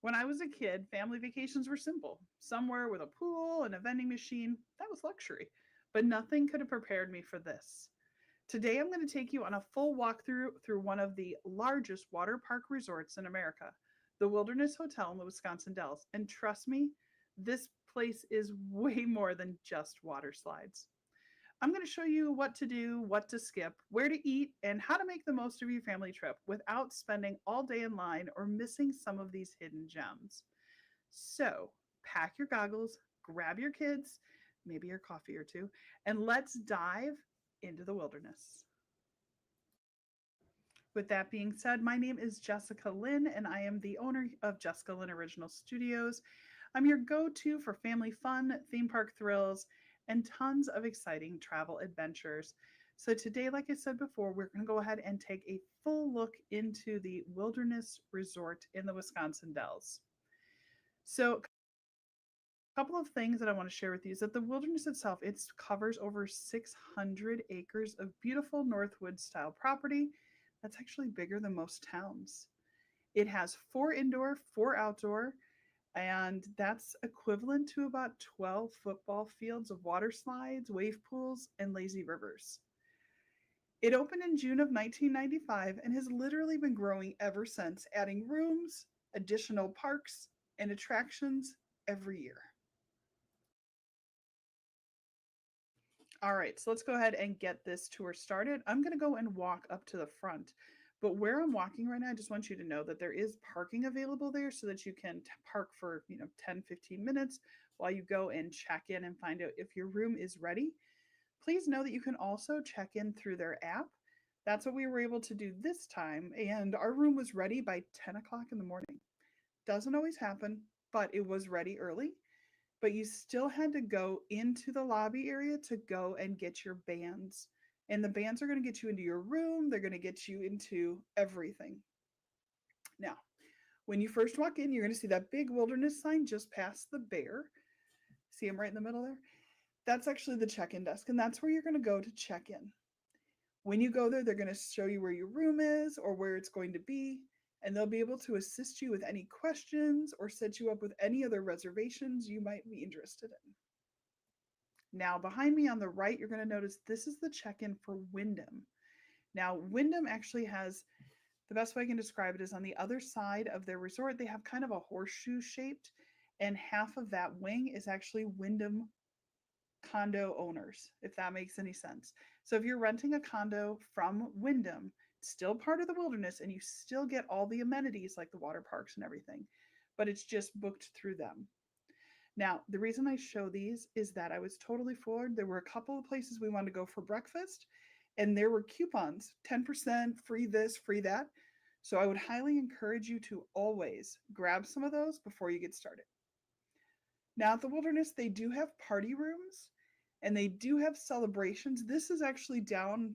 When I was a kid, family vacations were simple. Somewhere with a pool and a vending machine, that was luxury. But nothing could have prepared me for this. Today, I'm going to take you on a full walkthrough through one of the largest water park resorts in America, the Wilderness Hotel in the Wisconsin Dells. And trust me, this place is way more than just water slides. I'm going to show you what to do, what to skip, where to eat, and how to make the most of your family trip without spending all day in line or missing some of these hidden gems. So, pack your goggles, grab your kids, maybe your coffee or two, and let's dive into the wilderness. With that being said, my name is Jessica Lynn, and I am the owner of Jessica Lynn Original Studios. I'm your go to for family fun, theme park thrills, and tons of exciting travel adventures. So, today, like I said before, we're going to go ahead and take a full look into the Wilderness Resort in the Wisconsin Dells. So, a couple of things that I want to share with you is that the wilderness itself it covers over 600 acres of beautiful Northwood style property. That's actually bigger than most towns. It has 4 indoor, 4 outdoor, and that's equivalent to about 12 football fields of water slides, wave pools, and lazy rivers. It opened in June of 1995 and has literally been growing ever since, adding rooms, additional parks, and attractions every year. All right, so let's go ahead and get this tour started. I'm going to go and walk up to the front. But where I'm walking right now, I just want you to know that there is parking available there so that you can park for, 10, 15 minutes while you go and check in and find out if your room is ready. Please know that you can also check in through their app. That's what we were able to do this time. And our room was ready by 10 o'clock in the morning. Doesn't always happen, but it was ready early, but you still had to go into the lobby area to go and get your bands. And the bands are going to get you into your room, they're going to get you into everything. Now, when you first walk in, you're going to see that big wilderness sign just past the bear. See him right in the middle there? That's actually the check in desk, and that's where you're going to go to check in. When you go there, they're going to show you where your room is or where it's going to be, and they'll be able to assist you with any questions or set you up with any other reservations you might be interested in. Now, behind me on the right, you're going to notice this is the check-in for Wyndham. Now, Wyndham actually has, the best way I can describe it is on the other side of their resort, they have kind of a horseshoe shaped, and half of that wing is actually Wyndham condo owners, if that makes any sense. So if you're renting a condo from Wyndham, it's still part of the wilderness and you still get all the amenities like the water parks and everything, but it's just booked through them. Now, the reason I show these is that I was totally floored. There were a couple of places we wanted to go for breakfast, and there were coupons 10% free this, free that. So I would highly encourage you to always grab some of those before you get started. Now, at the wilderness, they do have party rooms and they do have celebrations. This is actually down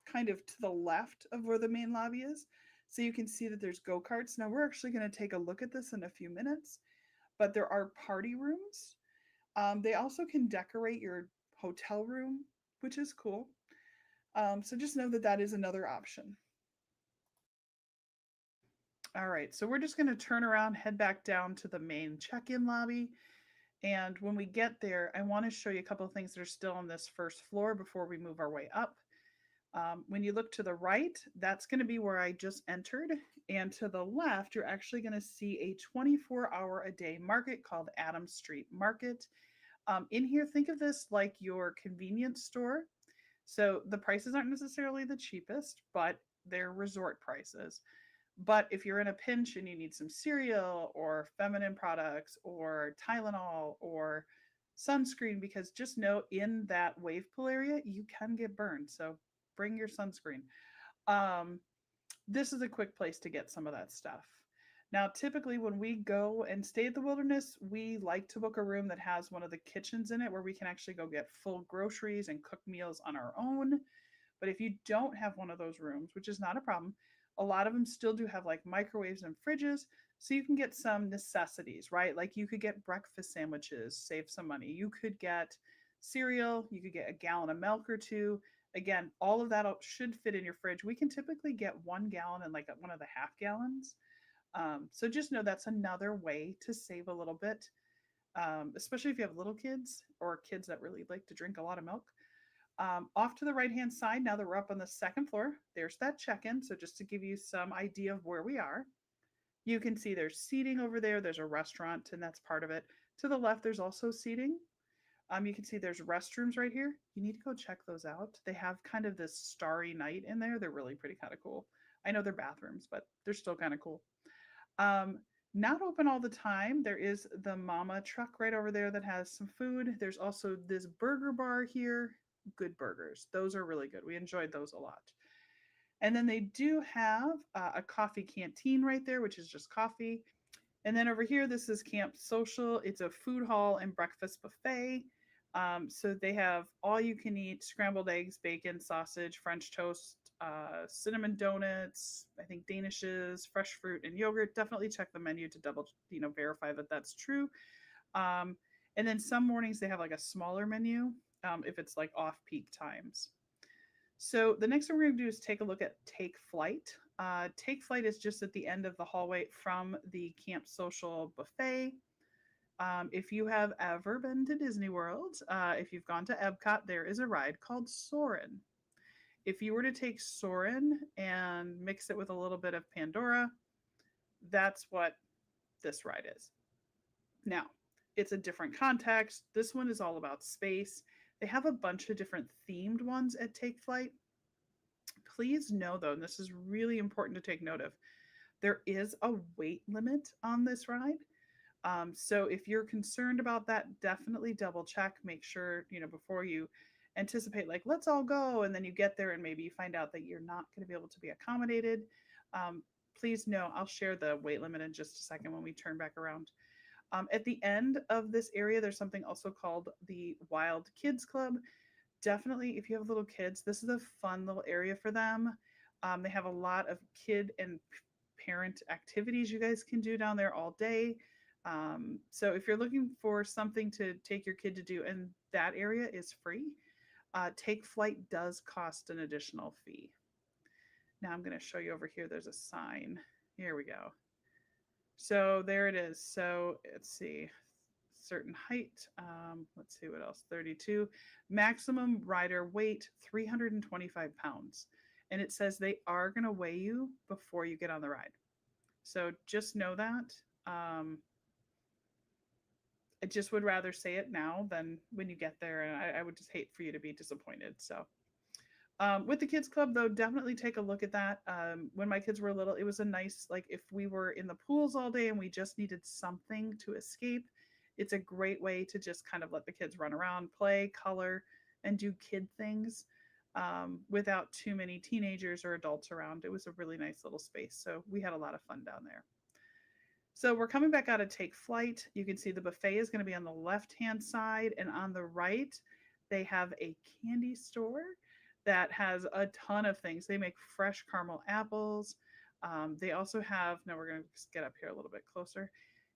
kind of to the left of where the main lobby is. So you can see that there's go-karts. Now, we're actually going to take a look at this in a few minutes, but there are party rooms. They also can decorate your hotel room, which is cool. So just know that that is another option. All right, so we're just going to turn around, head back down to the main check-in lobby. And when we get there, I want to show you a couple of things that are still on this first floor before we move our way up. When you look to the right, that's going to be where I just entered. And to the left, you're actually going to see a 24-hour-a-day market called Adams Street Market. In here, think of this like your convenience store. So the prices aren't necessarily the cheapest, but they're resort prices. But if you're in a pinch and you need some cereal or feminine products or Tylenol or sunscreen, because just know in that wave pool area, you can get burned. So bring your sunscreen. This is a quick place to get some of that stuff. Now, typically when we go and stay at the wilderness, we like to book a room that has one of the kitchens in it where we can actually go get full groceries and cook meals on our own. But if you don't have one of those rooms, which is not a problem, a lot of them still do have like microwaves and fridges. So you can get some necessities, right? Like you could get breakfast sandwiches, save some money. You could get cereal. You could get a gallon of milk or two. Again, all of that should fit in your fridge. We can typically get 1 gallon and like one of the half gallons. So just know that's another way to save a little bit, especially if you have little kids or kids that really like to drink a lot of milk. Off to the right hand side, now that we're up on the second floor, there's that check in. So just to give you some idea of where we are, you can see there's seating over there. There's a restaurant, and that's part of it. To the left, there's also seating. You can see there's restrooms right here. You need to go check those out. They have kind of this starry night in there. They're really pretty kind of cool. I know they're bathrooms, but they're still kind of cool. Um, Not open all the time. There is the Mama truck right over there that has some food. There's also this burger bar here. Good burgers. Those are really good. We enjoyed those a lot. And then they do have a coffee canteen right there, which is just coffee. And then over here, this is Camp Social. It's a food hall and breakfast buffet. So they have all you can eat scrambled eggs, bacon, sausage, French toast, cinnamon donuts, I think danishes, fresh fruit, and yogurt. Definitely check the menu to double, verify that that's true. Um, and then some mornings they have like a smaller menu if it's like off peak times. So the next thing we're going to do is take a look at Take Flight. Take Flight is just at the end of the hallway from the Camp Social buffet. If you have ever been to Disney World, if you've gone to Epcot, there is a ride called Soarin'. If you were to take Soarin' and mix it with a little bit of Pandora, that's what this ride is. Now, it's a different context. This one is all about space. They have a bunch of different themed ones at Take Flight. Please know, though, and this is really important to take note of, there is a weight limit on this ride. So if you're concerned about that, definitely double check. Make sure, before you anticipate, like, let's all go. And then you get there and maybe you find out that you're not going to be able to be accommodated. Please know, I'll share the weight limit in just a second when we turn back around. At the end of this area, there's something also called the Wild Kids Club. Definitely, if you have little kids, this is a fun little area for them. They have a lot of kid and parent activities you guys can do down there all day. So if you're looking for something to take your kid to do, and that area is free, Take Flight does cost an additional fee. Now I'm going to show you over here. There's a sign. Here we go. So there it is. So let's see. Certain height. Let's see what else. 32. Maximum rider weight 325 pounds. And it says they are going to weigh you before you get on the ride. So just know that. I just would rather say it now than when you get there. And I would just hate for you to be disappointed. So with the kids club, though, definitely take a look at that. When my kids were little, it was a nice, like, if we were in the pools all day and we just needed something to escape, it's a great way to just kind of let the kids run around, play, color, and do kid things without too many teenagers or adults around. It was a really nice little space. So we had a lot of fun down there. So we're coming back out of Take Flight. You can see the buffet is going to be on the left-hand side, and on the right, they have a candy store that has a ton of things. They make fresh caramel apples. They also have, now we're going to just get up here a little bit closer.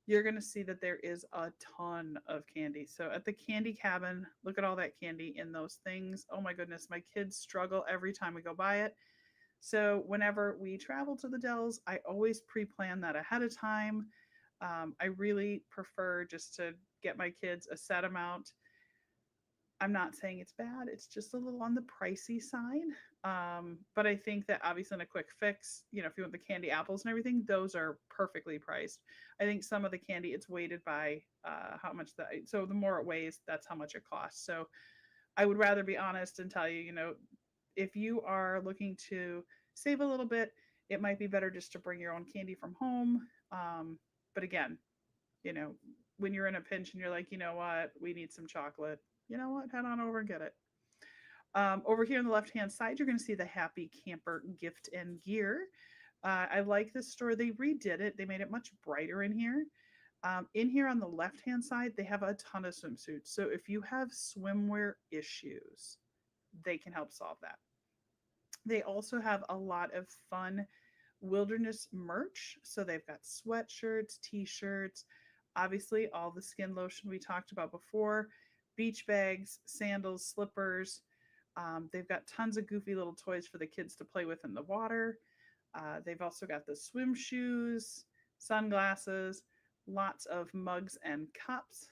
You're going to see that there is a ton of candy. So at the candy cabin, look at all that candy in those things. Oh my goodness, my kids struggle every time we go by it. So whenever we travel to the Dells, I always pre-plan that ahead of time. I really prefer just to get my kids a set amount. I'm not saying it's bad. It's just a little on the pricey side. But I think that obviously in a quick fix, if you want the candy apples and everything, those are perfectly priced. I think some of the candy, it's weighted by how much so the more it weighs, that's how much it costs. So I would rather be honest and tell you, if you are looking to save a little bit, it might be better just to bring your own candy from home. But again, when you're in a pinch and you're like, you know what, we need some chocolate, you know what, head on over and get it. Over here on the left-hand side, you're going to see the Happy Camper gift and gear. I like this store. They redid it. They made it much brighter in here. In here on the left-hand side, they have a ton of swimsuits. So if you have swimwear issues, they can help solve that. They also have a lot of fun wilderness merch. So they've got sweatshirts, t-shirts, obviously all the skin lotion we talked about before, beach bags, sandals, slippers. They've got tons of goofy little toys for the kids to play with in the water. They've also got the swim shoes. sunglasses, lots of mugs and cups.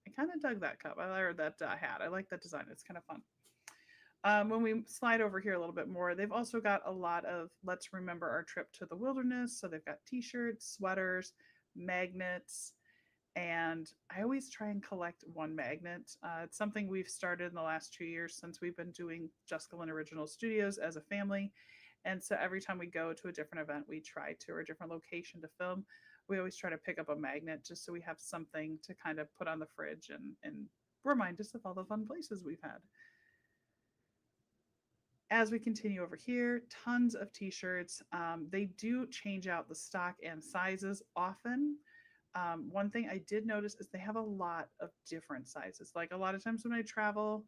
I kind of dug that cup. Or that hat. I like that design. It's kind of fun. When we slide over here a little bit more, they've also got a lot of let's remember our trip to the wilderness. So they've got t-shirts, sweaters, magnets, and I always try and collect one magnet. It's something we've started in the last 2 years since we've been doing Jessica Lynn Original Studios as a family. And so every time we go to a different event we try to, or a different location to film, we always try to pick up a magnet just so we have something to kind of put on the fridge and remind us of all the fun places we've had. As we continue over here, tons of t-shirts. They do change out the stock and sizes often. One thing I did notice is they have a lot of different sizes. Like a lot of times when I travel,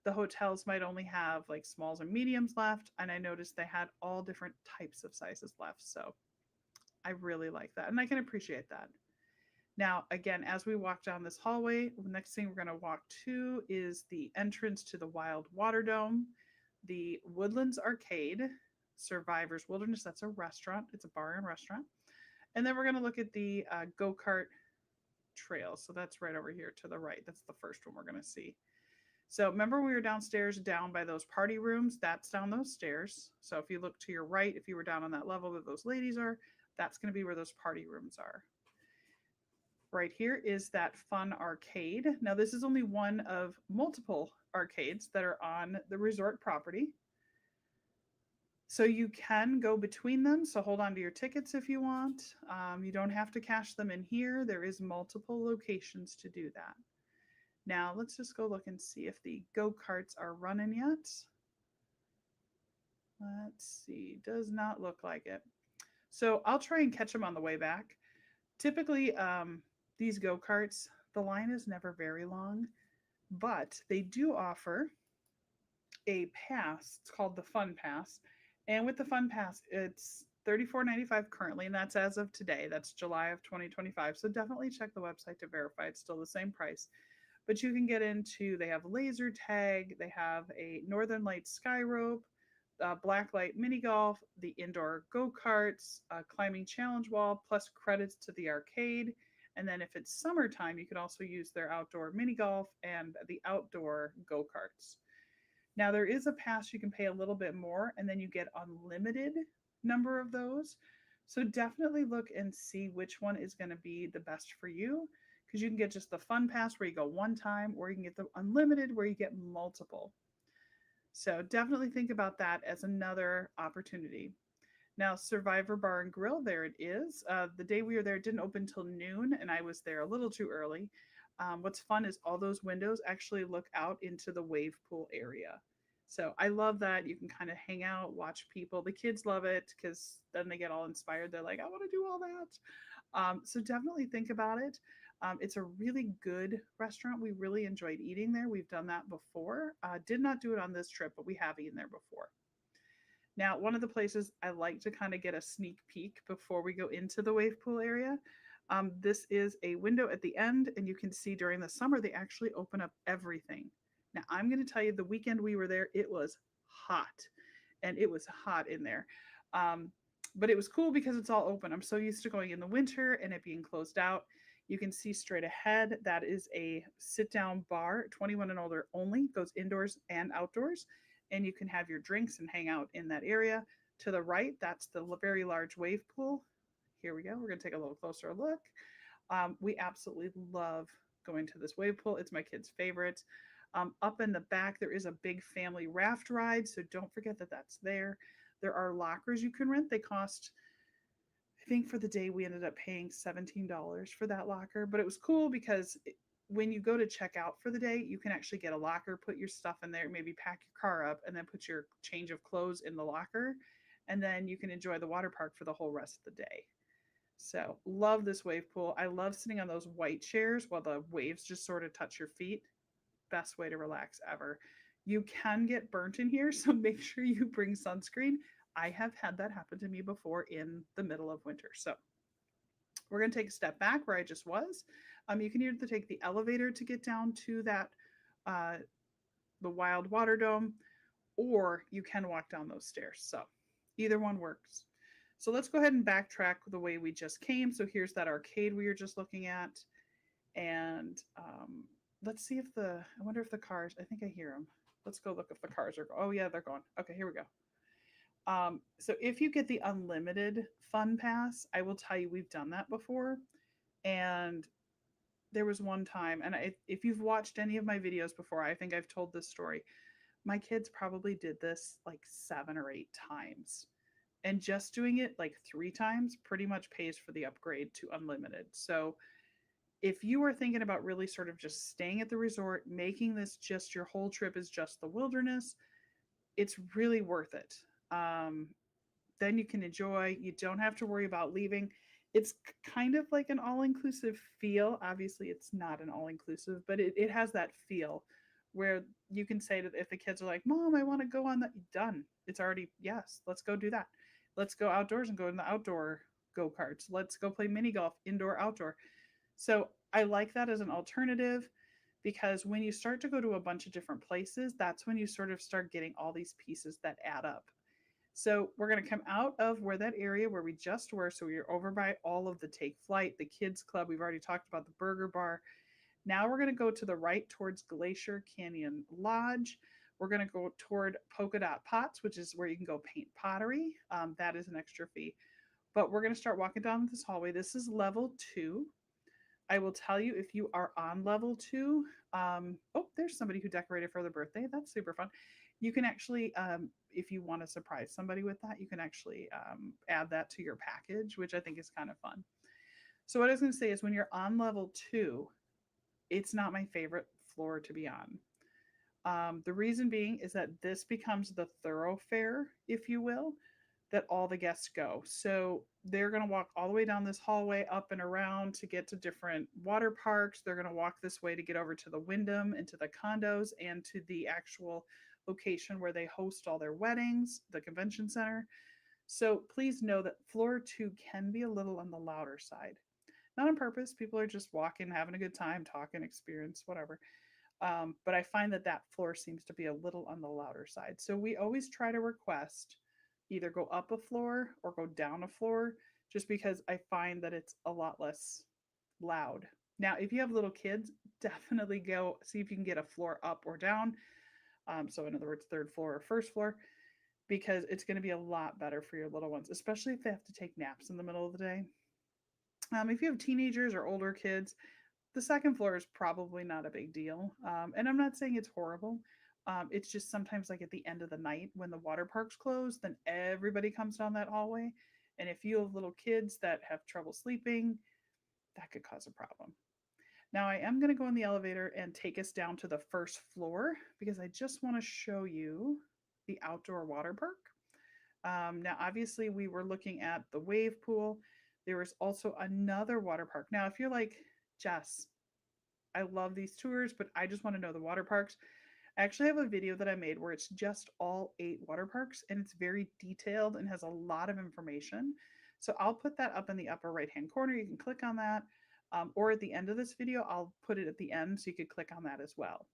the hotels might only have like smalls and mediums left, and I noticed they had all different types of sizes left. So I really like that, and I can appreciate that. Now, again, as we walk down this hallway, the next thing we're going to walk to is the entrance to the Wild Water Dome, the Woodlands Arcade, Survivors Wilderness. That's a restaurant. It's a bar and restaurant. And then we're going to look at the go kart trail. So that's right over here to the right. That's the first one we're going to see. So remember we were downstairs down by those party rooms? That's down those stairs. So if you look to your right, if you were down on that level that those ladies are, that's going to be where those party rooms are. Right here is that fun arcade. Now this is only one of multiple arcades that are on the resort property. So you can go between them. So hold on to your tickets if you want. You don't have to cash them in here. There is multiple locations to do that. Now let's just go look and see if the go-karts are running yet. Let's see, does not look like it. So I'll try and catch them on the way back. Typically, these go-karts, the line is never very long, but they do offer a pass. It's called the Fun Pass. And with the Fun Pass, it's $34.95 currently, and that's as of today. That's July of 2025. So definitely check the website to verify it's still the same price. But you can get into, they have laser tag, they have a Northern Lights sky rope, black light mini golf, the indoor go karts, climbing challenge wall, plus credits to the arcade. And then if it's summertime, you can also use their outdoor mini golf and the outdoor go karts. Now there is a pass you can pay a little bit more, and then you get unlimited number of those. So definitely look and see which one is going to be the best for you, because you can get just the fun pass where you go one time, or you can get the unlimited where you get multiple. So definitely think about that as another opportunity. Now, Survivor Bar and Grill, there it is. The day we were there, it didn't open till noon, and I was there a little too early. What's fun is all those windows actually look out into the wave pool area. So I love that. You can kind of hang out, watch people. The kids love it because then they get all inspired. They're like, I want to do all that. So definitely think about it. It's a really good restaurant. We really enjoyed eating there. We've done that before. Did not do it on this trip, but we have eaten there before. Now, one of the places I like to kind of get a sneak peek before we go into the wave pool area. This is a window at the end, and you can see during the summer they actually open up everything. Now, I'm going to tell you the weekend we were there, it was hot, and it was hot in there. But it was cool because it's all open. I'm so used to going in the winter and it being closed out. You can see straight ahead that is a sit down bar, 21 and older only, goes indoors and outdoors, and you can have your drinks and hang out in that area. To the right, that's the very large wave pool. Here we go. We're going to take a little closer look. We absolutely love going to this wave pool. It's my kids' favorite. Up in the back, there is a big family raft ride, so don't forget that that's there. There are lockers you can rent. They cost, I think for the day we ended up paying $17 for that locker, but it was cool because when you go to check out for the day, you can actually get a locker, put your stuff in there, maybe pack your car up, and then put your change of clothes in the locker, and then you can enjoy the water park for the whole rest of the day. So love this wave pool. I love sitting on those white chairs while the waves just sort of touch your feet. Best way to relax ever. You can get burnt in here, so make sure you bring sunscreen. I have had that happen to me before in the middle of winter. So we're going to take a step back where I just was. You can either take the elevator to get down to that, the Wild Water Dome, or you can walk down those stairs. So either one works. So let's go ahead and backtrack the way we just came. So here's that arcade we were just looking at. And let's see if I wonder if the cars, I think I hear them. Let's go look if the cars are, oh yeah, they're gone. Okay, here we go. So if you get the unlimited fun pass, I will tell you we've done that before. And there was one time, and if you've watched any of my videos before, I think I've told this story. My kids probably did this like 7 or 8 times. And just doing it like 3 times pretty much pays for the upgrade to unlimited. So if you are thinking about really sort of just staying at the resort, making this just your whole trip is just the wilderness, it's really worth it. Um, then you can enjoy. You don't have to worry about leaving. It's kind of like an all inclusive feel. Obviously, it's not an all inclusive, but it has that feel where you can say that if the kids are like, Mom, I want to go on that, done. It's already, yes, let's go do that. Let's go outdoors and go in the outdoor go karts. Let's go play mini golf, indoor, outdoor. So I like that as an alternative because when you start to go to a bunch of different places, that's when you sort of start getting all these pieces that add up. So we're going to come out of where that area where we just were. So we're over by all of the Take Flight, the Kids Club. We've already talked about the Burger Bar. Now we're going to go to the right towards Glacier Canyon Lodge. We're going to go toward Polka Dot Pots, which is where you can go paint pottery. That is an extra fee. But we're going to start walking down this hallway. This is level 2. I will tell you if you are on level 2. Oh, there's somebody who decorated for their birthday. That's super fun. You can actually, if you want to surprise somebody with that, you can actually add that to your package, which I think is kind of fun. So what I was going to say is when you're on level 2, it's not my favorite floor to be on. The reason being is that this becomes the thoroughfare, if you will, that all the guests go. So they're going to walk all the way down this hallway, up and around to get to different water parks. They're going to walk this way to get over to the Wyndham and to the condos and to the actual location where they host all their weddings, the convention center. So please know that floor 2 can be a little on the louder side. Not on purpose. People are just walking, having a good time, talking, experience, whatever. But I find that that floor seems to be a little on the louder side. So we always try to request either go up a floor or go down a floor just because I find that it's a lot less loud. Now, if you have little kids, definitely go see if you can get a floor up or down. So, in other words, third floor or first floor, because it's going to be a lot better for your little ones, especially if they have to take naps in the middle of the day. If you have teenagers or older kids, the second floor is probably not a big deal. And I'm not saying it's horrible. It's just sometimes like at the end of the night when the water parks close, then everybody comes down that hallway. And if you have little kids that have trouble sleeping, that could cause a problem. Now, I am going to go in the elevator and take us down to the first floor because I just want to show you the outdoor water park. Now, obviously, we were looking at the wave pool. There was also another water park. Now, if you're like, Jess, I love these tours, but I just want to know the water parks. I actually have a video that I made where it's just all 8 water parks and it's very detailed and has a lot of information. So I'll put that up in the upper right hand corner. You can click on that. Or at the end of this video, I'll put it at the end so you could click on that as well.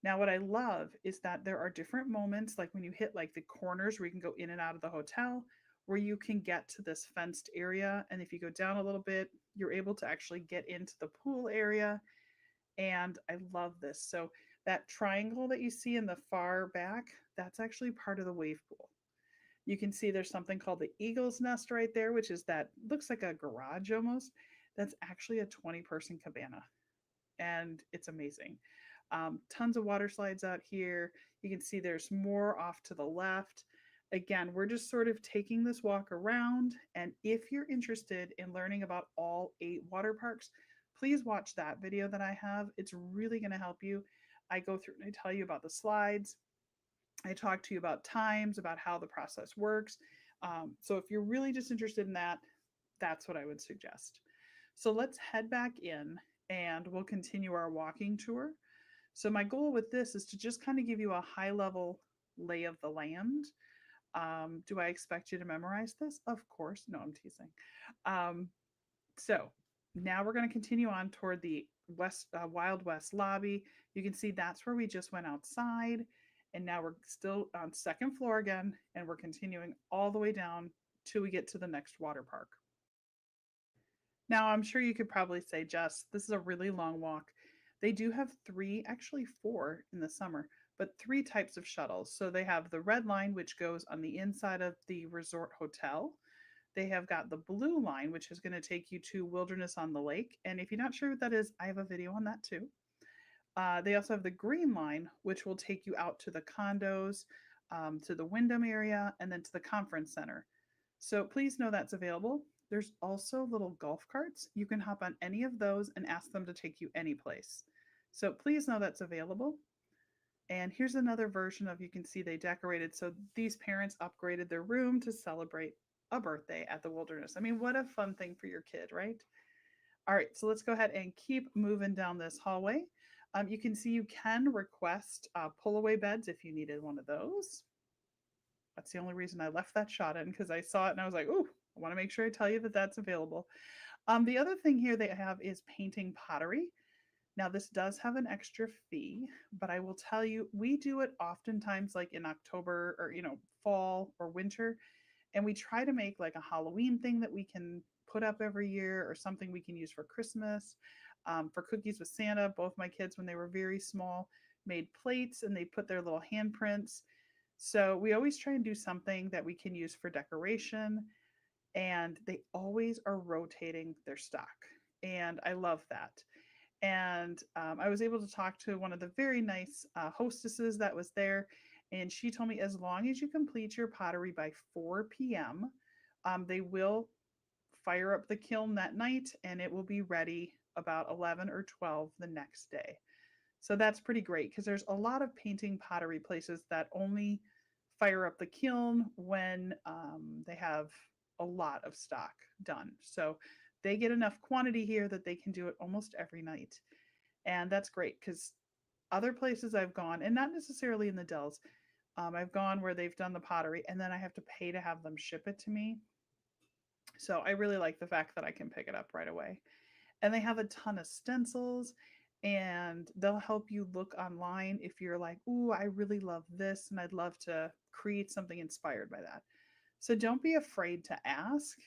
Now, what I love is that there are different moments, like when you hit like the corners where you can go in and out of the hotel, where you can get to this fenced area. And if you go down a little bit, you're able to actually get into the pool area. And I love this. So that triangle that you see in the far back, that's actually part of the wave pool. You can see there's something called the Eagle's Nest right there, which is that looks like a garage almost. That's actually a 20-person cabana. And it's amazing. Tons of water slides out here. You can see there's more off to the left. Again, we're just sort of taking this walk around. And if you're interested in learning about all 8 water parks, please watch that video that I have. It's really going to help you. I go through and I tell you about the slides. I talk to you about times, about how the process works. So if you're really just interested in that, that's what I would suggest. So let's head back in and we'll continue our walking tour. So my goal with this is to just kind of give you a high level lay of the land. Do I expect you to memorize this? Of course. No, I'm teasing. So now we're going to continue on toward the Wild West lobby. You can see that's where we just went outside. And now we're still on second floor again, and we're continuing all the way down till we get to the next water park. Now, I'm sure you could probably say, Jess, this is a really long walk. They do have three, actually four in the summer, but three types of shuttles. So they have the red line, which goes on the inside of the resort hotel. They have got the blue line, which is going to take you to Wilderness on the Lake. And if you're not sure what that is, I have a video on that too. They also have the green line, which will take you out to the condos, to the Wyndham area, and then to the conference center. So please know that's available. There's also little golf carts. You can hop on any of those and ask them to take you any place. So please know that's available. And here's another version of, you can see they decorated. So these parents upgraded their room to celebrate a birthday at the Wilderness. I mean, what a fun thing for your kid, right? All right, so let's go ahead and keep moving down this hallway. You can see you can request pull-away beds if you needed one of those. That's the only reason I left that shot in, because I saw it and I was like, "Ooh, I want to make sure I tell you that that's available." The other thing here they have is painting pottery. Now, this does have an extra fee, but I will tell you, we do it oftentimes like in October or, fall or winter. And we try to make like a Halloween thing that we can put up every year or something we can use for Christmas. For Cookies with Santa, both my kids, when they were very small, made plates and they put their little handprints. So we always try and do something that we can use for decoration. And they always are rotating their stock. And I love that. And I was able to talk to one of the very nice hostesses that was there. And she told me, as long as you complete your pottery by 4 p.m., they will fire up the kiln that night and it will be ready about 11 or 12 the next day. So that's pretty great, because there's a lot of painting pottery places that only fire up the kiln when they have a lot of stock done. So they get enough quantity here that they can do it almost every night. And that's great, because other places I've gone, and not necessarily in the Dells, I've gone where they've done the pottery and then I have to pay to have them ship it to me. So I really like the fact that I can pick it up right away. And they have a ton of stencils, and they'll help you look online if you're like, "Ooh, I really love this and I'd love to create something inspired by that." So don't be afraid to ask.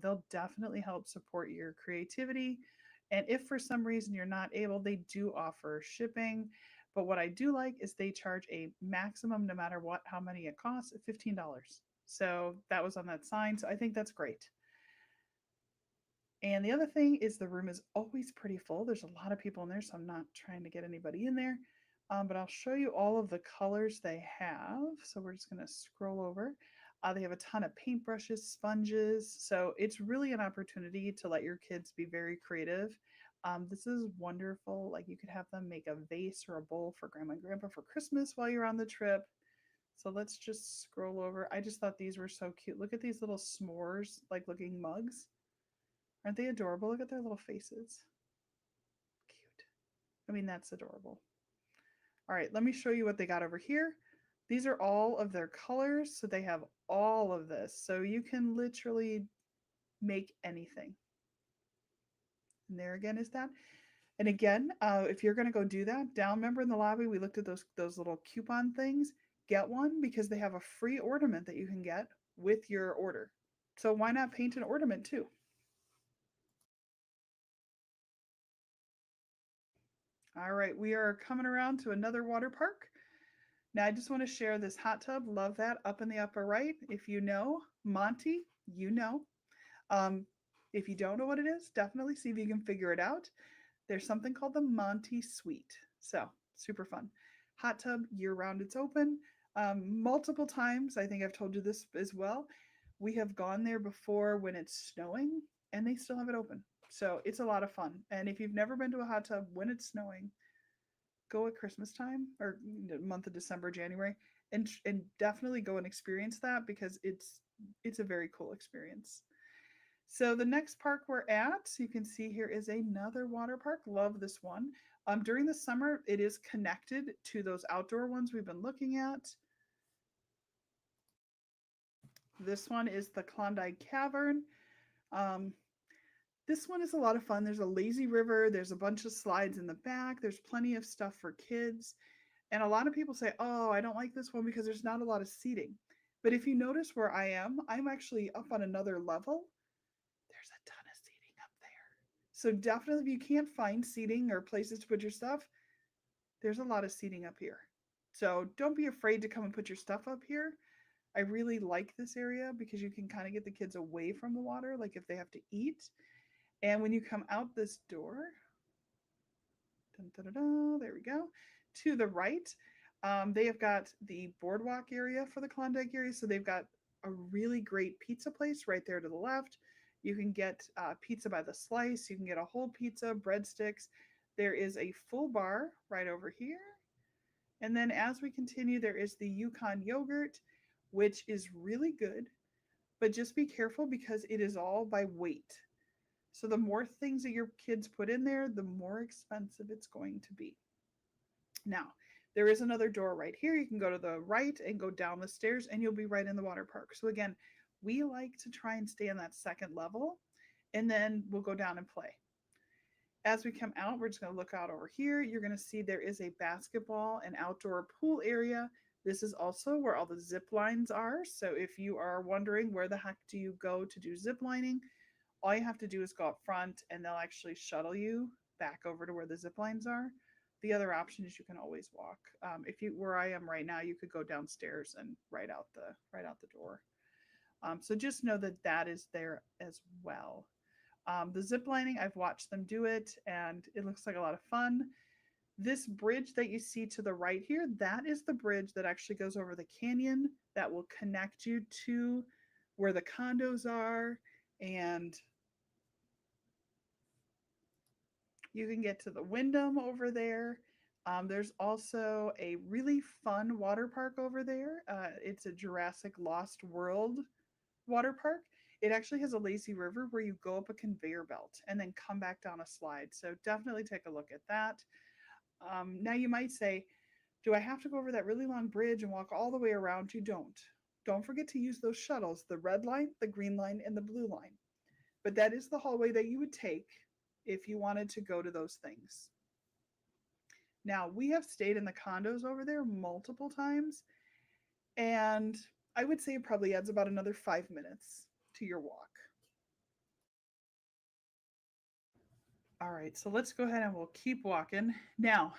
They'll definitely help support your creativity. And if for some reason you're not able, they do offer shipping. But what I do like is they charge a maximum, no matter what, how many it costs, of $15. So that was on that sign. So I think that's great. And the other thing is the room is always pretty full. There's a lot of people in there, so I'm not trying to get anybody in there. But I'll show you all of the colors they have. So we're just going to scroll over. They have a ton of paintbrushes, sponges. So it's really an opportunity to let your kids be very creative. This is wonderful. Like, you could have them make a vase or a bowl for grandma and grandpa for Christmas while you're on the trip. So let's just scroll over. I just thought these were so cute. Look at these little s'mores like looking mugs. Aren't they adorable? Look at their little faces. Cute. I mean, that's adorable. All right, let me show you what they got over here. These are all of their colors. So they have all of this. So you can literally make anything. And there again is that. And again, if you're going to go do that, down, remember in the lobby, we looked at those little coupon things. Get one, because they have a free ornament that you can get with your order. So why not paint an ornament too? All right, we are coming around to another water park. Now, I just want to share this hot tub. Love that, up in the upper right. If you know Monty, you know. Um, if you don't know what it is, definitely see if you can figure it out. There's something called the Monty Suite. So super fun. Hot tub year round, it's open. Multiple times, I think I've told you this as well. We have gone there before when it's snowing and they still have it open. So it's a lot of fun. And if you've never been to a hot tub when it's snowing, go at Christmas time or the month of December, January, and definitely go and experience that, because it's a very cool experience. So the next park we're at, you can see here, is another water park. Love this one. During the summer, it is connected to those outdoor ones we've been looking at. This one is the Klondike Cavern. This one is a lot of fun. There's a lazy river. There's a bunch of slides in the back. There's plenty of stuff for kids. And a lot of people say, "Oh, I don't like this one because there's not a lot of seating." But if you notice where I am, I'm actually up on another level. There's a ton of seating up there. So definitely if you can't find seating or places to put your stuff, there's a lot of seating up here. So don't be afraid to come and put your stuff up here. I really like this area because you can kind of get the kids away from the water, like if they have to eat. And when you come out this door, dun, dun, dun, dun, there we go, to the right, they have got the boardwalk area for the Klondike area. So they've got a really great pizza place right there to the left. You can get pizza by the slice. You can get a whole pizza, breadsticks. There is a full bar right over here. And then as we continue, there is the Yukon yogurt, which is really good, but just be careful because it is all by weight. So the more things that your kids put in there, the more expensive it's going to be. Now, there is another door right here. You can go to the right and go down the stairs and you'll be right in the water park. So again, we like to try and stay on that second level and then we'll go down and play. As we come out, we're just going to look out over here. You're going to see there is a basketball and outdoor pool area. This is also where all the zip lines are. So if you are wondering where the heck do you go to do zip lining, all you have to do is go up front and they'll actually shuttle you back over to where the zip lines are. The other option is you can always walk. If you where I am right now, you could go downstairs and right out the door. So just know that that is there as well. The zip lining, I've watched them do it and it looks like a lot of fun. This bridge that you see to the right here, that is the bridge that actually goes over the canyon that will connect you to where the condos are. And you can get to the Wyndham over there. There's also a really fun water park over there. It's a Jurassic Lost World water park. It actually has a lazy river where you go up a conveyor belt and then come back down a slide. So definitely take a look at that. Now you might say, do I have to go over that really long bridge and walk all the way around? You don't. Don't forget to use those shuttles, the red line, the green line, and the blue line. But that is the hallway that you would take if you wanted to go to those things. Now, we have stayed in the condos over there multiple times, and I would say it probably adds about another 5 minutes to your walk. All right, so let's go ahead and we'll keep walking. Now,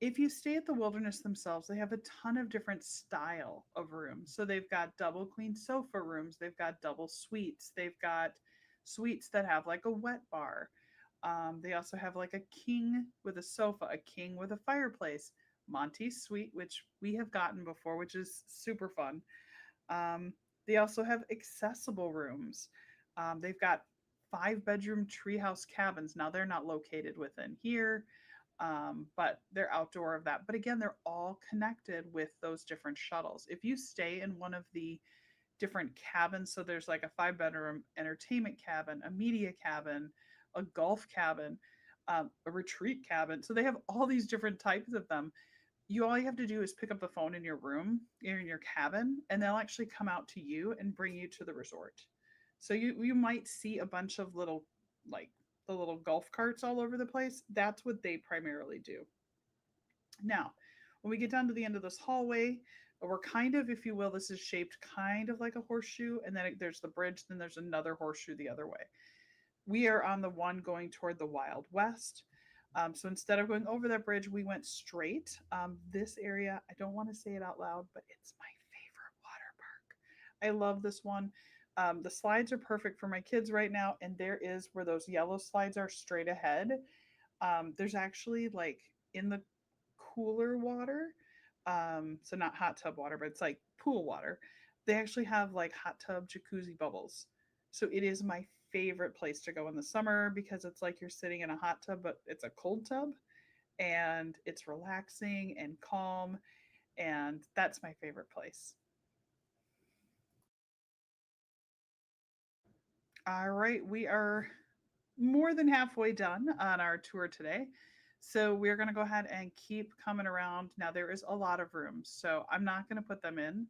if you stay at the Wilderness themselves, they have a ton of different style of rooms. So they've got double queen sofa rooms, they've got double suites, they've got suites that have like a wet bar. They also have like a king with a sofa, a king with a fireplace, Monty's suite, which we have gotten before, which is super fun. They also have accessible rooms. They've got 5 bedroom treehouse cabins. Now they're not located within here, but they're outdoor of that. But again, they're all connected with those different shuttles. If you stay in one of the different cabins, so there's like a 5 bedroom entertainment cabin, a media cabin, a golf cabin, a retreat cabin. So they have all these different types of them. You all you have to do is pick up the phone in your room, in your cabin, and they'll actually come out to you and bring you to the resort. So you might see a bunch of little like the little golf carts all over the place. That's what they primarily do. Now, when we get down to the end of this hallway, we're kind of, if you will, this is shaped kind of like a horseshoe, and then there's the bridge, then there's another horseshoe the other way. We are on the one going toward the Wild West. So instead of going over that bridge, we went straight. This area, I don't want to say it out loud, but it's my favorite water park. I love this one. The slides are perfect for my kids right now, and there is where those yellow slides are straight ahead. There's actually like in the cooler water, so not hot tub water, but it's like pool water. They actually have like hot tub jacuzzi bubbles. So it is my favorite place to go in the summer because it's like you're sitting in a hot tub, but it's a cold tub and it's relaxing and calm. And that's my favorite place. All right, we are more than halfway done on our tour today. So we're going to go ahead and keep coming around. Now, there is a lot of rooms, so I'm not going to put them in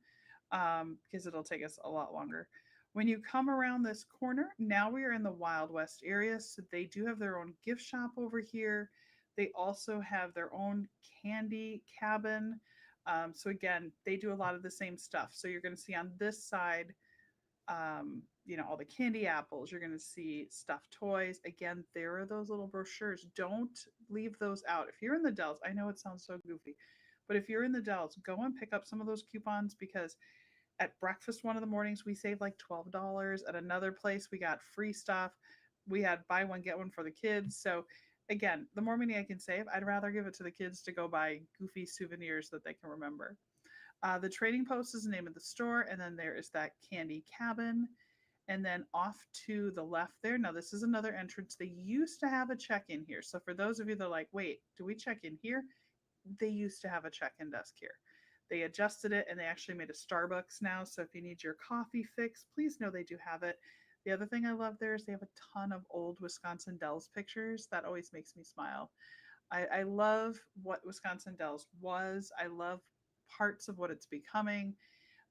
because it'll take us a lot longer. When you come around this corner, now we are in the Wild West area. So they do have their own gift shop over here. They also have their own candy cabin. So again, they do a lot of the same stuff. So you're going to see on this side, all the candy apples. You're going to see stuffed toys. Again, there are those little brochures. Don't leave those out. If you're in the Dells, I know it sounds so goofy, but if you're in the Dells, go and pick up some of those coupons because at breakfast one of the mornings we saved like $12. At another place we got free stuff. We had buy one get one for the kids. So again, the more money I can save, I'd rather give it to the kids to go buy goofy souvenirs that they can remember. The Trading Post is the name of the store, and then there is that Candy Cabin. And then off to the left there, now this is another entrance. They used to have a check-in here. So for those of you that are like, wait, do we check in here? They used to have a check-in desk here. They adjusted it and they actually made a Starbucks now. So if you need your coffee fix, please know they do have it. The other thing I love there is they have a ton of old Wisconsin Dells pictures. That always makes me smile. I love what Wisconsin Dells was. I love parts of what it's becoming.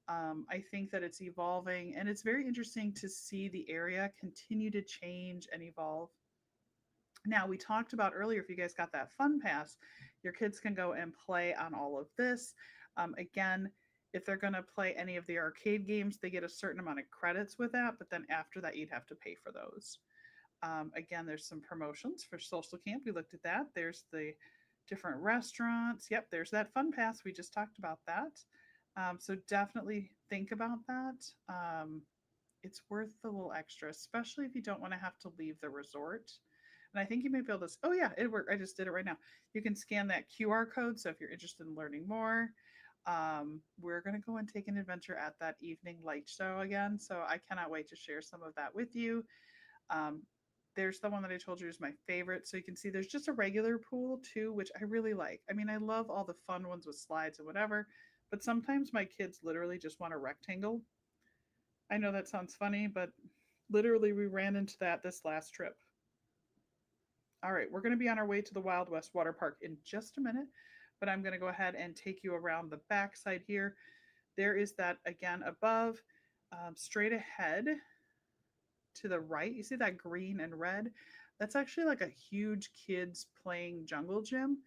I think that it's evolving, and it's very interesting to see the area continue to change and evolve. Now, we talked about earlier, if you guys got that fun pass, your kids can go and play on all of this. Again, if they're going to play any of the arcade games, they get a certain amount of credits with that, but then after that, you'd have to pay for those. Again, there's some promotions for social camp. We looked at that. There's the different restaurants. Yep, there's that fun pass. We just talked about that. So definitely think about that. It's worth the little extra, especially if you don't want to have to leave the resort. And I think you may be able to, oh yeah, it worked. I just did it right now. You can scan that QR code. So if you're interested in learning more, we're going to go and take an adventure at that evening light show again. So I cannot wait to share some of that with you. There's the one that I told you is my favorite. So you can see there's just a regular pool too, which I really like. I mean, I love all the fun ones with slides and whatever, but sometimes my kids literally just want a rectangle. I know that sounds funny, but literally we ran into that this last trip. All right, we're going to be on our way to the Wild West Water Park in just a minute, but I'm going to go ahead and take you around the back side here. There is that again above, straight ahead to the right. You see that green and red? That's actually like a huge kids playing jungle gym.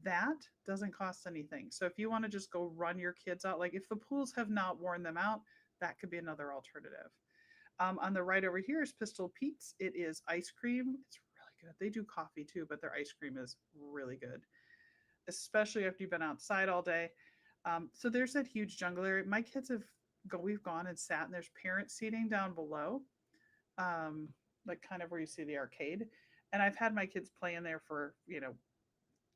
That doesn't cost anything. So if you want to just go run your kids out, like if the pools have not worn them out, that could be another alternative. On the right over here is Pistol Pete's. It is ice cream. It's really good. They do coffee too, but their ice cream is really good, especially after you've been outside all day. So there's that huge jungle area. My kids we've gone and sat, and there's parent seating down below, like kind of where you see the arcade. And I've had my kids play in there for,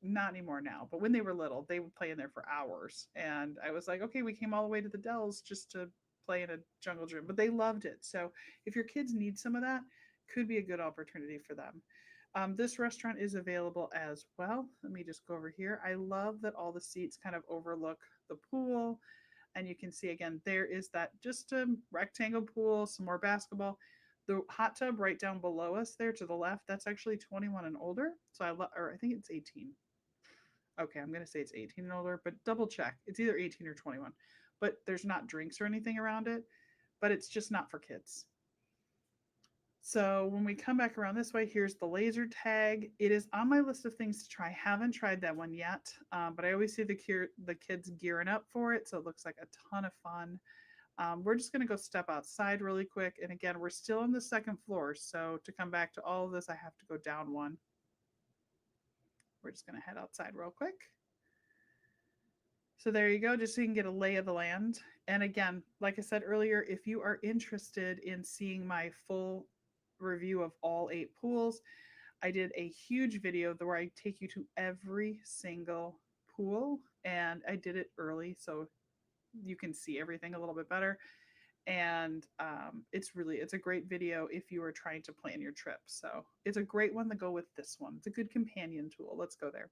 not anymore now, but when they were little, they would play in there for hours. And I was like, okay, we came all the way to the Dells just to play in a jungle gym, but they loved it. So if your kids need some of that, could be a good opportunity for them. This restaurant is available as well. Let me just go over here. I love that all the seats kind of overlook the pool. And you can see again, there is that just a rectangle pool, some more basketball. The hot tub right down below us there to the left, that's actually 21 and older. So I think it's 18. Okay, I'm going to say it's 18 and older, but double check. It's either 18 or 21. But there's not drinks or anything around it, but it's just not for kids. So when we come back around this way, here's the laser tag. It is on my list of things to try. I haven't tried that one yet, but I always see the kids gearing up for it, so it looks like a ton of fun. We're just going to go step outside really quick. And again, we're still on the second floor, so to come back to all of this, I have to go down one. We're just going to head outside real quick. So there you go, just so you can get a lay of the land. And again, like I said earlier, if you are interested in seeing my full review of all 8 pools, I did a huge video where I take you to every single pool, and I did it early so you can see everything a little bit better. And it's a great video if you are trying to plan your trip. So it's a great one to go with this one. It's a good companion tool. Let's go there.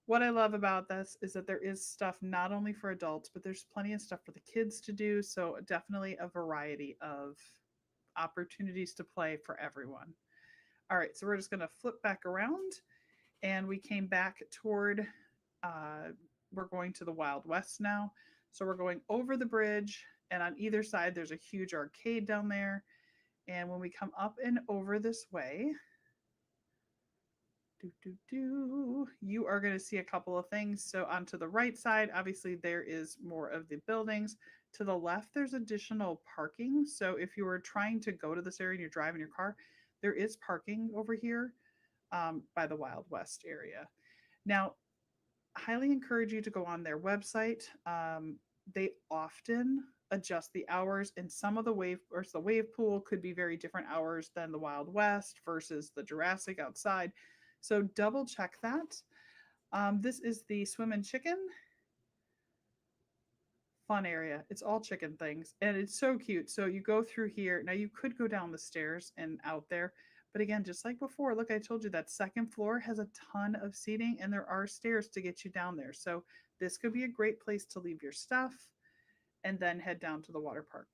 What I love about this is that there is stuff not only for adults, but there's plenty of stuff for the kids to do. So definitely a variety of opportunities to play for everyone. All right, so we're just going to flip back around, and we came back toward, we're going to the Wild West now. So we're going over the bridge, and on either side, there's a huge arcade down there. And when we come up and over this way, You are going to see a couple of things. So onto the right side, obviously there is more of the buildings. To the left, there's additional parking. So if you were trying to go to this area and you're driving your car, there is parking over here by the Wild West area. Now, highly encourage you to go on their website. They often adjust the hours, and some of the wave pool could be very different hours than the Wild West versus the Jurassic outside. So double check that. This is the Swim and Chicken fun area. It's all chicken things, and it's so cute. So you go through here. Now you could go down the stairs and out there, but again, just like before, look, I told you that second floor has a ton of seating, and there are stairs to get you down there. So this could be a great place to leave your stuff and then head down to the water park.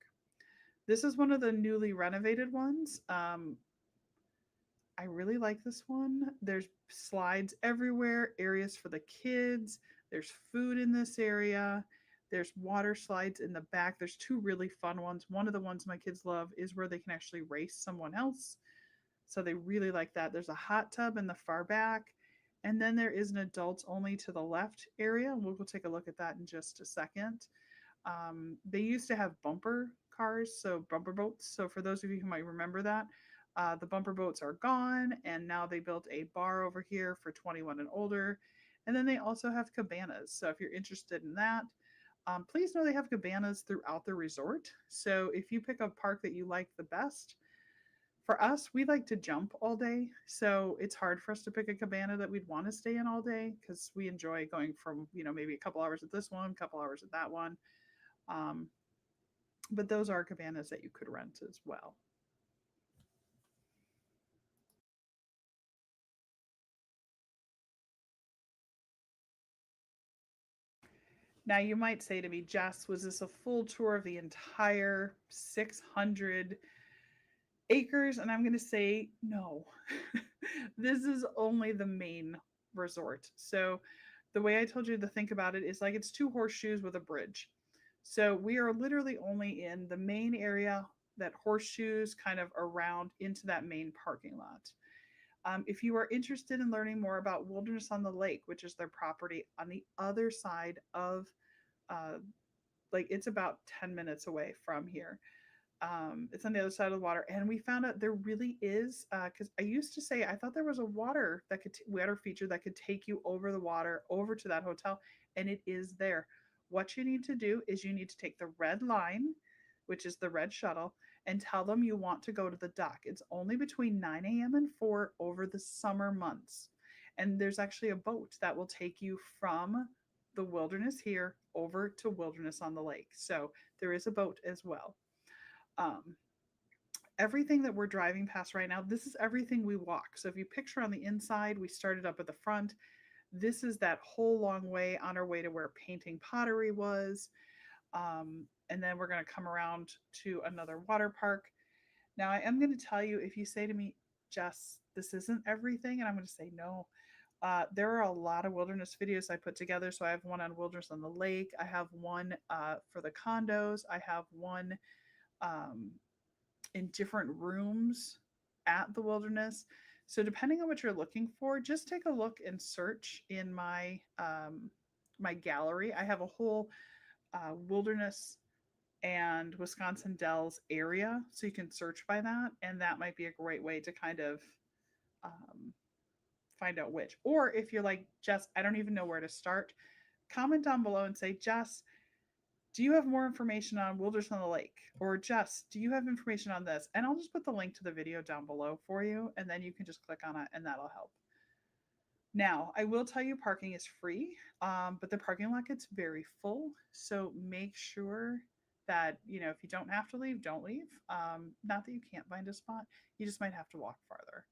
This is one of the newly renovated ones. I really like this one. There's slides everywhere, areas for the kids. There's food in this area. There's water slides in the back. There's two really fun ones. One of the ones my kids love is where they can actually race someone else. So they really like that. There's a hot tub in the far back. And then there is an adults only to the left area. We'll go take a look at that in just a second. They used to have bumper cars, so bumper boats. So for those of you who might remember that, the bumper boats are gone, and now they built a bar over here for 21 and older. And then they also have cabanas. So if you're interested in that, please know they have cabanas throughout the resort. So if you pick a park that you like the best, for us, we like to jump all day. So it's hard for us to pick a cabana that we'd want to stay in all day because we enjoy going from, maybe a couple hours at this one, a couple hours at that one. Um, but those are cabanas that you could rent as well. Now, you might say to me, Jess, was this a full tour of the entire 600 acres? And I'm going to say no. This is only the main resort. So, the way I told you to think about it is like it's two horseshoes with a bridge. So, we are literally only in the main area that horseshoes kind of around into that main parking lot. If you are interested in learning more about Wilderness on the Lake, which is their property on the other side of, uh, like it's about 10 minutes away from here. It's on the other side of the water, and we found out there really is. Because I used to say I thought there was a water feature that could take you over the water over to that hotel, and it is there. What you need to do is you need to take the red line, which is the red shuttle, and tell them you want to go to the dock. It's only between 9 a.m. and 4 over the summer months, and there's actually a boat that will take you from the wilderness here over to Wilderness on the Lake. So there is a boat as well. Um, Everything that we're driving past right now, this is everything we walk. So if you picture on the inside, we started up at the front. This is that whole long way on our way to where painting pottery was. And then we're going to come around to another water park. Now, I am going to tell you, if you say to me, Jess, this isn't everything, and I'm going to say no. There are a lot of wilderness videos I put together. So I have one on Wilderness on the Lake. I have one for the condos. I have one um, in different rooms at the wilderness. So depending on what you're looking for, just take a look and search in my gallery. I have a whole wilderness and Wisconsin Dells area, so you can search by that, and that might be a great way to kind of um, find out which. Or if you're like, Jess, I don't even know where to start, comment down below and say, Jess, do you have more information on Wilderness on the Lake? Or Jess, do you have information on this? And I'll just put the link to the video down below for you, and then you can just click on it and that'll help. Now, I will tell you parking is free, but the parking lot gets very full. So make sure that, if you don't have to leave, don't leave. Not that you can't find a spot, you just might have to walk farther.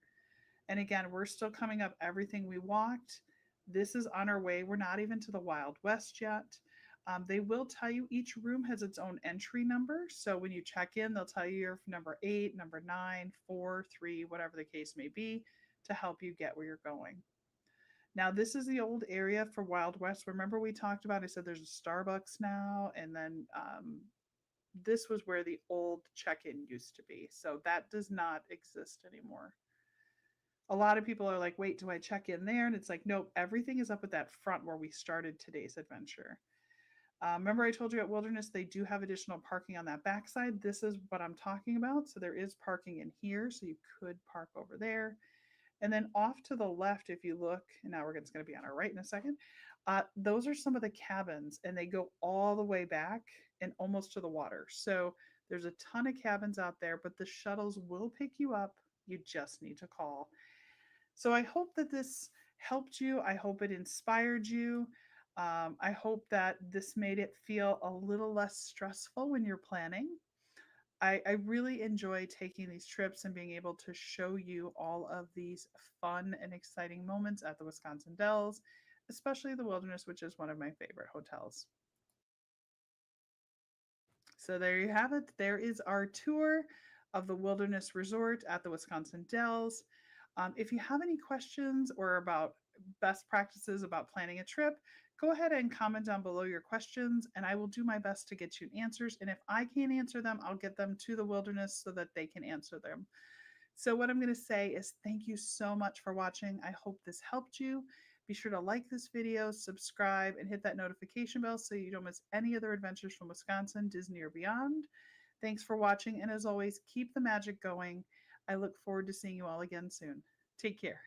And again, we're still coming up everything we walked. This is on our way. We're not even to the Wild West yet. They will tell you each room has its own entry number. So when you check in, they'll tell you you're number 8, number 9, 4, 3, whatever the case may be, to help you get where you're going. Now, this is the old area for Wild West. Remember we talked about, I said there's a Starbucks now, and then this was where the old check-in used to be. So that does not exist anymore. A lot of people are like, wait, do I check in there? And it's like, nope, everything is up at that front where we started today's adventure. Remember, I told you at Wilderness they do have additional parking on that backside. This is what I'm talking about. So there is parking in here, so you could park over there. And then off to the left, if you look, and now it's going to be on our right in a second, those are some of the cabins, and they go all the way back and almost to the water. So there's a ton of cabins out there, but the shuttles will pick you up. You just need to call. So I hope that this helped you. I hope it inspired you. I hope that this made it feel a little less stressful when you're planning. I really enjoy taking these trips and being able to show you all of these fun and exciting moments at the Wisconsin Dells, especially the Wilderness, which is one of my favorite hotels. So there you have it. There is our tour of the Wilderness Resort at the Wisconsin Dells. If you have any questions or about best practices about planning a trip, go ahead and comment down below your questions, and I will do my best to get you answers. And if I can't answer them, I'll get them to the Wilderness so that they can answer them. So, what I'm going to say is thank you so much for watching. I hope this helped you. Be sure to like this video, subscribe, and hit that notification bell so you don't miss any other adventures from Wisconsin, Disney, or beyond. Thanks for watching, and as always, keep the magic going. I look forward to seeing you all again soon. Take care.